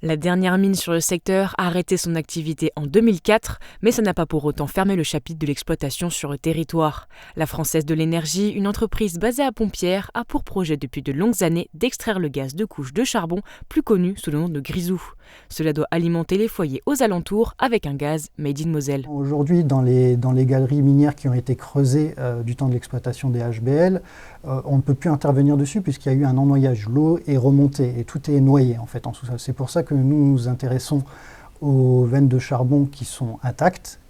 La dernière mine sur le secteur a arrêté son activité en 2004, mais ça n'a pas pour autant fermé le chapitre de l'exploitation sur le territoire. La Française de l'énergie, une entreprise basée à Pompierre, a pour projet depuis de longues années d'extraire le gaz de couche de charbon, plus connu sous le nom de grisou. Cela doit alimenter les foyers aux alentours avec un gaz made in Moselle. Aujourd'hui, dans les galeries minières qui ont été creusées du temps de l'exploitation des HBL, on ne peut plus intervenir dessus puisqu'il y a eu un ennoyage. L'eau est remontée et tout est noyé en fait en sous-sol. C'est pour ça que nous nous intéressons aux veines de charbon qui sont intactes,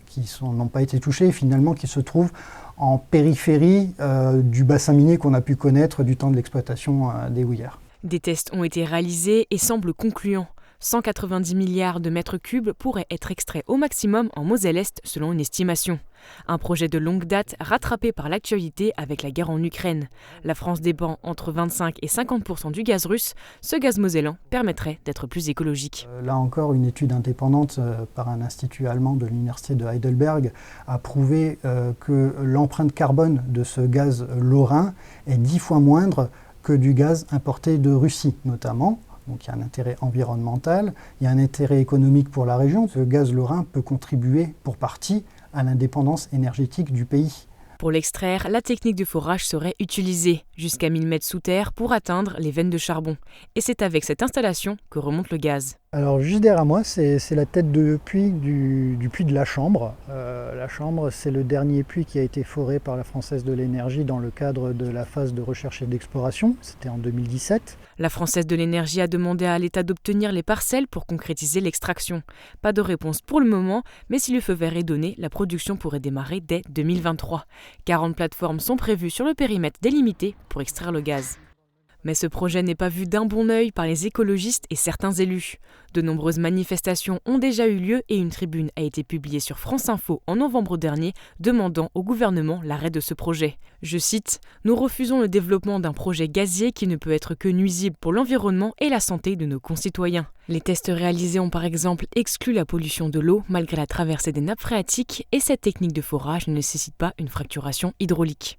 n'ont pas été touchées et finalement qui se trouvent en périphérie du bassin minier qu'on a pu connaître du temps de l'exploitation des houillères. Des tests ont été réalisés et semblent concluants. 190 milliards de mètres cubes pourraient être extraits au maximum en Moselle-Est selon une estimation. Un projet de longue date rattrapé par l'actualité avec la guerre en Ukraine. La France dépend entre 25 et 50% du gaz russe. Ce gaz mosellan permettrait d'être plus écologique. Là encore, une étude indépendante par un institut allemand de l'université de Heidelberg a prouvé que l'empreinte carbone de ce gaz lorrain est 10 fois moindre que du gaz importé de Russie notamment. Donc il y a un intérêt environnemental, il y a un intérêt économique pour la région. Ce gaz lorrain peut contribuer pour partie à l'indépendance énergétique du pays. Pour l'extraire, la technique de forage serait utilisée, jusqu'à 1000 mètres sous terre pour atteindre les veines de charbon. Et c'est avec cette installation que remonte le gaz. Alors juste derrière moi, c'est la tête de puits du puits de la Chambre. La Chambre, c'est le dernier puits qui a été foré par la Française de l'énergie dans le cadre de la phase de recherche et d'exploration. C'était en 2017. La Française de l'énergie a demandé à l'État d'obtenir les parcelles pour concrétiser l'extraction. Pas de réponse pour le moment, mais si le feu vert est donné, la production pourrait démarrer dès 2023. 40 plateformes sont prévues sur le périmètre délimité pour extraire le gaz. Mais ce projet n'est pas vu d'un bon œil par les écologistes et certains élus. De nombreuses manifestations ont déjà eu lieu et une tribune a été publiée sur France Info en novembre dernier demandant au gouvernement l'arrêt de ce projet. Je cite « Nous refusons le développement d'un projet gazier qui ne peut être que nuisible pour l'environnement et la santé de nos concitoyens. Les tests réalisés ont par exemple exclu la pollution de l'eau malgré la traversée des nappes phréatiques et cette technique de forage ne nécessite pas une fracturation hydraulique. »